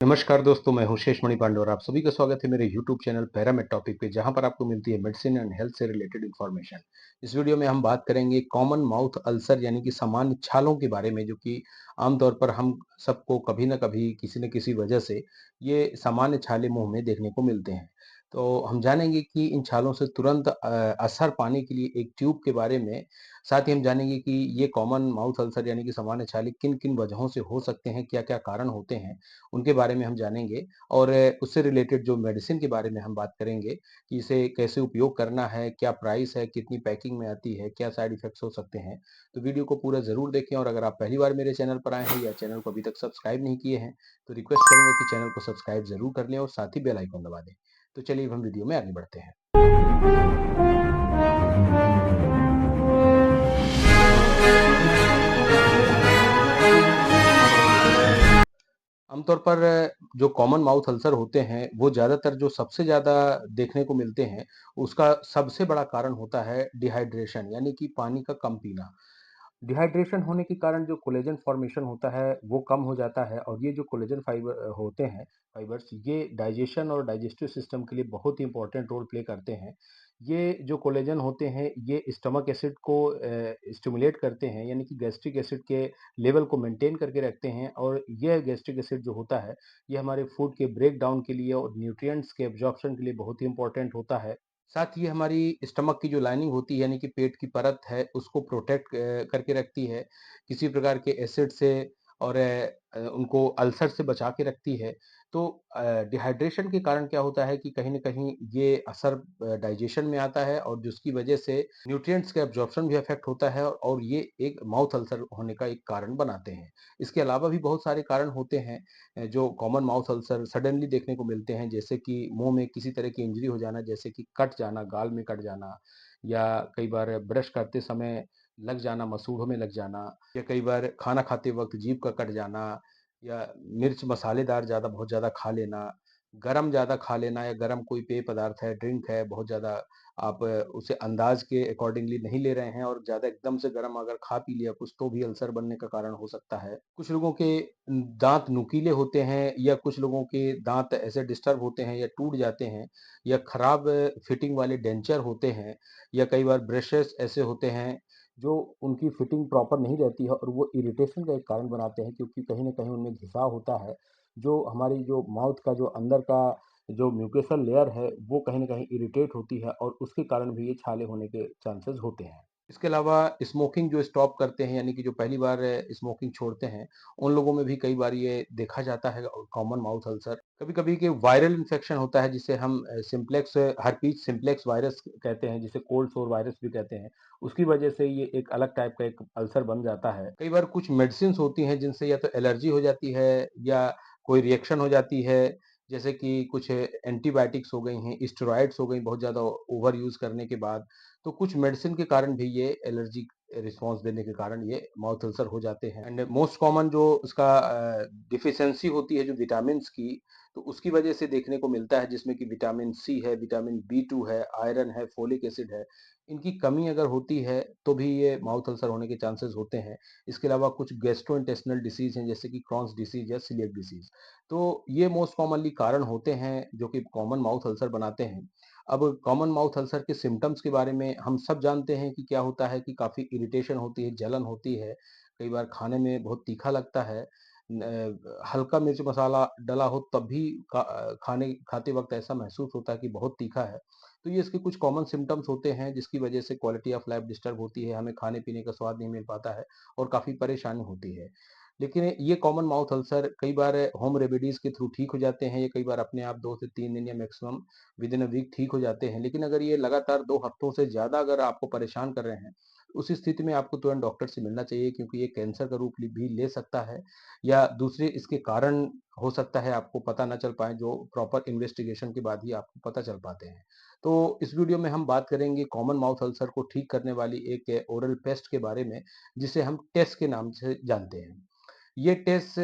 नमस्कार दोस्तों, मैं हूं शेष मणि पांडे और आप सभी का स्वागत है मेरे YouTube चैनल पैरामेड टॉपिक पे, जहां पर आपको मिलती है मेडिसिन एंड हेल्थ से रिलेटेड इन्फॉर्मेशन। इस वीडियो में हम बात करेंगे कॉमन माउथ अल्सर यानी कि सामान्य छालों के बारे में, जो कि आमतौर पर हम सबको कभी ना कभी किसी न किसी वजह से ये सामान्य छाले मुंह में देखने को मिलते हैं। तो हम जानेंगे कि इन छालों से तुरंत असर पाने के लिए एक ट्यूब के बारे में। साथ ही हम जानेंगे कि ये कॉमन माउथ अल्सर यानी कि सामान्य छाले किन किन वजहों से हो सकते हैं, क्या क्या कारण होते हैं, उनके बारे में हम जानेंगे। और उससे रिलेटेड जो मेडिसिन के बारे में हम बात करेंगे कि इसे कैसे उपयोग करना है, क्या प्राइस है, कितनी पैकिंग में आती है, क्या साइड इफ़ेक्ट्स हो सकते हैं। तो वीडियो को पूरा ज़रूर देखें और अगर आप पहली बार मेरे चैनल पर आए हैं या चैनल को अभी तक सब्सक्राइब नहीं किए हैं, तो रिक्वेस्ट करूँगा कि चैनल को सब्सक्राइब ज़रूर कर लें और साथ ही बेल आइकन दबा दें। तो चलिए अब हम वीडियो में आगे बढ़ते हैं। आमतौर पर जो कॉमन माउथ अल्सर होते हैं, वो ज़्यादातर जो सबसे ज़्यादा देखने को मिलते हैं, उसका सबसे बड़ा कारण होता है डिहाइड्रेशन यानी कि पानी का कम पीना। डिहाइड्रेशन होने के कारण जो कोलेजन फॉर्मेशन होता है, वो कम हो जाता है और ये जो कोलेजन फाइबर होते हैं, फाइबर्स, ये डाइजेशन और डाइजेस्टिव सिस्टम के लिए बहुत ही इंपॉर्टेंट रोल प्ले करते हैं। ये जो कोलेजन होते हैं, ये स्टमक एसिड को स्टिमुलेट करते हैं, यानी कि गैस्ट्रिक एसिड के लेवल को मेंटेन करके रखते हैं और यह गैस्ट्रिक एसिड जो होता है, ये हमारे फूड के ब्रेक डाउन के लिए और न्यूट्रिएंट्स के एब्जॉर्प्शन के लिए बहुत ही इंपॉर्टेंट होता है। साथ ही हमारी स्टमक की जो लाइनिंग होती है यानी कि पेट की परत है, उसको प्रोटेक्ट करके रखती है किसी प्रकार के एसिड से और उनको अल्सर से बचा के रखती है। तो डिहाइड्रेशन के कारण क्या होता है कि कहीं न कहीं ये असर डाइजेशन में आता है और जिसकी वजह से न्यूट्रिएंट्स का एब्जॉर्प्शन भी अफ़ेक्ट होता है और ये एक माउथ अल्सर होने का एक कारण बनाते हैं। इसके अलावा भी बहुत सारे कारण होते हैं जो कॉमन माउथ अल्सर सडनली देखने को मिलते हैं, जैसे कि मुँह में किसी तरह की इंजरी हो जाना, जैसे कि कट जाना, गाल में कट जाना या कई बार ब्रश करते समय लग जाना, मसूड़ों में लग जाना या कई बार खाना खाते वक़्त जीभ का कट जाना या मिर्च मसालेदार ज़्यादा बहुत ज़्यादा खा लेना, गरम ज़्यादा खा लेना या गरम कोई पेय पदार्थ है, ड्रिंक है, बहुत ज़्यादा आप उसे अंदाज़ के अकॉर्डिंगली नहीं ले रहे हैं और ज़्यादा एकदम से गरम अगर खा पी लिया कुछ, तो भी अल्सर बनने का कारण हो सकता है। कुछ लोगों के दाँत नुकीले होते हैं या कुछ लोगों के दाँत ऐसे डिस्टर्ब होते हैं या टूट जाते हैं या खराब फिटिंग वाले डेंचर होते हैं या कई बार ब्रशेस ऐसे होते हैं जो उनकी फिटिंग प्रॉपर नहीं रहती है और वो इरिटेशन का एक कारण बनाते हैं, क्योंकि कहीं न कहीं उनमें घिसाव होता है। जो हमारी जो माउथ का जो अंदर का जो म्यूकोसल लेयर है, वो कहीं न कहीं इरिटेट होती है और उसके कारण भी ये छाले होने के चांसेस होते हैं। इसके अलावा स्मोकिंग जो स्टॉप करते हैं यानी कि जो पहली बार स्मोकिंग छोड़ते हैं, उन लोगों में भी कई बार ये देखा जाता है कॉमन माउथ अल्सर। कभी-कभी के वायरल इन्फेक्शन होता है जिसे हम सिम्प्लेक्स हर्पीज सिम्प्लेक्स वायरस कहते हैं, जिसे कोल्ड सोर वायरस भी कहते हैं। उसकी वजह से ये एक अलग टाइप का एक अल्सर बन जाता है। कई बार कुछ मेडिसिन्स होती हैं जिनसे या तो एलर्जी हो जाती है या कोई रिएक्शन हो जाती है, जैसे कि कुछ एंटीबायोटिक्स हो गई हैं, स्टेरॉइड्स हो गई बहुत ज़्यादा ओवर यूज़ करने के बाद। तो कुछ मेडिसिन के कारण भी ये एलर्जी रिस्पॉन्स देने के कारण ये माउथ अल्सर हो जाते हैं। एंड मोस्ट कॉमन जो उसका डिफिशिएंसी होती है जो विटामिन्स की, तो उसकी वजह से देखने को मिलता है, जिसमें कि विटामिन सी है, विटामिन बी2 है, आयरन है, फोलिक एसिड है। इनकी कमी अगर होती है तो भी ये माउथ अल्सर होने के चांसेस होते हैं। इसके अलावा कुछ गैस्ट्रोइंटेस्टिनल डिसीज़ हैं, जैसे कि क्रॉन्स डिसीज़ या सीलिएक डिसीज़। तो ये मोस्ट कॉमनली कारण होते हैं जो कि कॉमन माउथ अल्सर बनाते हैं। अब कॉमन माउथ अल्सर के सिम्पटम्स के बारे में हम सब जानते हैं कि क्या होता है कि काफ़ी इरिटेशन होती है, जलन होती है, कई बार खाने में बहुत तीखा लगता है। हल्का मिर्च मसाला डला हो तब भी खाने खाते वक़्त ऐसा महसूस होता है कि बहुत तीखा है। तो ये इसके कुछ कॉमन सिम्पटम्स होते हैं जिसकी वजह से क्वालिटी ऑफ लाइफ़ डिस्टर्ब होती है, हमें खाने-पीने का स्वाद नहीं मिल पाता है और काफ़ी परेशानी होती है। लेकिन ये कॉमन माउथ अल्सर कई बार होम रेमेडीज़ के थ्रू ठीक हो जाते हैं, ये कई बार अपने आप 2 से 3 दिन या maximum within a week ठीक हो जाते हैं। लेकिन अगर ये लगातार 2 हफ्तों से ज़्यादा अगर आपको परेशान कर रहे हैं, उस स्थिति में आपको तुरंत डॉक्टर से मिलना चाहिए, क्योंकि ये कैंसर का रूप भी ले सकता है या दूसरे इसके कारण हो सकता है आपको पता ना चल पाएँ, जो प्रॉपर इन्वेस्टिगेशन के बाद ही आपको पता चल पाते हैं। तो इस वीडियो में हम बात करेंगे कॉमन माउथ अल्सर को ठीक करने वाली एक ओरल पेस्ट के बारे में, जिसे हम टेस्ट के नाम से जानते हैं। ये टेस्ट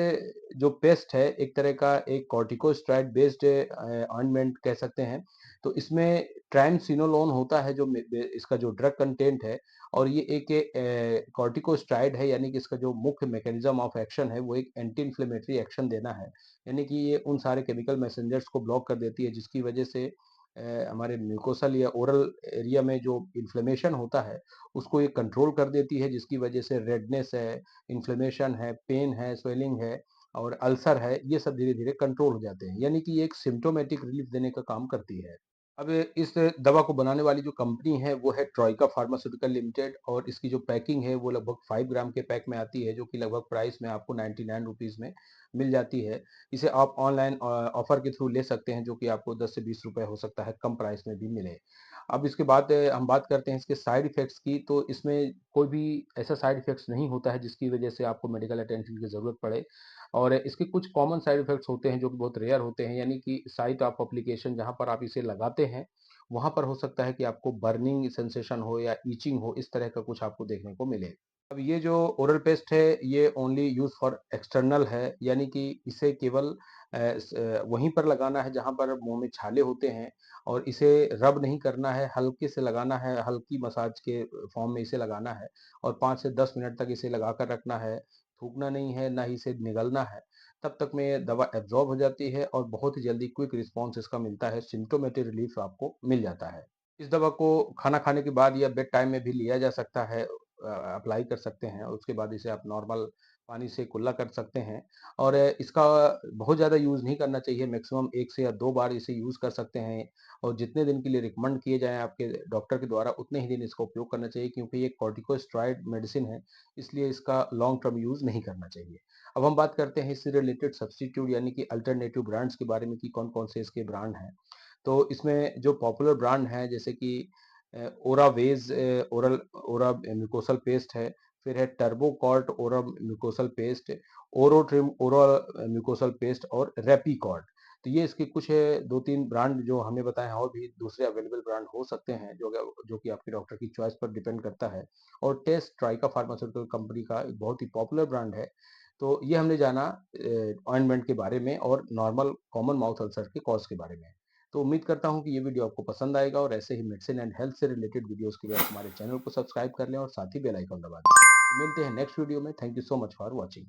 जो पेस्ट है, एक तरह का एक कॉर्टिकोस्टेरॉइड बेस्ड ऑइंटमेंट कह सकते हैं। तो इसमें ट्राइमसिनोलोन होता है जो इसका जो ड्रग कंटेंट है और ये एक कॉर्टिकोस्टेरॉइड है, यानी कि इसका जो मुख्य मैकेनिज्म ऑफ एक्शन है वो एक एंटी इन्फ्लेमेटरी एक्शन देना है। यानी कि ये उन सारे केमिकल मैसेंजर्स को ब्लॉक कर देती है जिसकी वजह से हमारे म्यूकोसल या ओरल एरिया में जो इन्फ्लेमेशन होता है उसको ये कंट्रोल कर देती है, जिसकी वजह से रेडनेस है, इन्फ्लेमेशन है, पेन है, स्वेलिंग है और अल्सर है, ये सब धीरे-धीरे कंट्रोल हो जाते हैं। यानी कि ये एक सिम्प्टोमेटिक रिलीफ देने का काम करती है। अब इस दवा को बनाने वाली जो कंपनी है वो है ट्रोइका फार्मास्यूटिकल लिमिटेड और इसकी जो पैकिंग है वो लगभग 5 ग्राम के पैक में आती है, जो कि लगभग प्राइस में आपको 99 रुपीज़ में मिल जाती है। इसे आप ऑनलाइन ऑफर के थ्रू ले सकते हैं, जो कि आपको 10 से 20 रुपए हो सकता है कम प्राइस में भी मिले। अब इसके बाद हम बात करते हैं इसके साइड इफ़ेक्ट्स की, तो इसमें कोई भी ऐसा साइड इफ़ेक्ट्स नहीं होता है जिसकी वजह से आपको मेडिकल अटेंशन की ज़रूरत पड़े और इसके कुछ कॉमन साइड इफ़ेक्ट्स होते हैं जो कि बहुत रेयर होते हैं, यानी कि साइट ऑफ एप्लीकेशन जहाँ पर आप इसे लगाते हैं, वहाँ पर हो सकता है कि आपको बर्निंग सेंसेशन हो या इचिंग हो, इस तरह का कुछ आपको देखने को मिले। अब ये जो ओरल पेस्ट है, ये ओनली यूज़ फॉर एक्सटर्नल है, यानी कि इसे केवल वहीं पर लगाना है जहाँ पर मुँह में छाले होते हैं और इसे रब नहीं करना है, हल्के से लगाना है, हल्की मसाज के फॉर्म में इसे लगाना है और 5 से 10 मिनट तक इसे लगाकर रखना है, थूकना नहीं है, ना ही इसे निगलना है। तब तक में ये दवा एब्ज़ॉर्ब हो जाती है और बहुत ही जल्दी क्विक रिस्पॉन्स इसका मिलता है, सिम्प्टोमेटिक रिलीफ़ आपको मिल जाता है। इस दवा को खाना खाने के बाद या बेड टाइम में भी लिया जा सकता है, अप्लाई कर सकते हैं और उसके बाद इसे आप नॉर्मल पानी से कुल्ला कर सकते हैं और इसका बहुत ज़्यादा यूज़ नहीं करना चाहिए, मैक्सिमम 1 से या 2 बार इसे यूज़ कर सकते हैं और जितने दिन के लिए रिकमेंड किए जाएँ आपके डॉक्टर के द्वारा उतने ही दिन इसका उपयोग करना चाहिए, क्योंकि ये कॉर्टिकोस्टेरॉइड मेडिसिन है, इसलिए इसका लॉन्ग टर्म यूज़ नहीं करना चाहिए। अब हम बात करते हैं इससे रिलेटेड सब्स्टिट्यूट यानी कि अल्टरनेटिव ब्रांड्स के बारे में कि कौन-कौन से इसके ब्रांड हैं। तो इसमें जो पॉपुलर ब्रांड हैं जैसे कि Oraways oral ora mucosal paste है, फिर है Turbocort ora mucosal paste, Orotrim oral mucosal paste और रेपिकॉर्ड। तो ये इसके कुछ 2-3 ब्रांड जो हमें बताए हैं, और भी दूसरे अवेलेबल ब्रांड हो सकते हैं जो कि आपके डॉक्टर की चॉइस पर डिपेंड करता है। और टेस्ट ट्राइका फार्मास्यूटिकल कंपनी का एक बहुत ही पॉपुलर ब्रांड है। तो ये हमने जाना ऑइंटमेंट के बारे में और नॉर्मल कॉमन माउथ अल्सर के कॉज़ के बारे में। तो उम्मीद करता हूँ कि ये वीडियो आपको पसंद आएगा और ऐसे ही मेडिसिन एंड हेल्थ से रिलेटेड वीडियोज़ के लिए आप हमारे चैनल को सब्सक्राइब कर लें और साथ ही बेल आइकन दबा दें। तो मिलते हैं नेक्स्ट वीडियो में। Thank you so much for watching.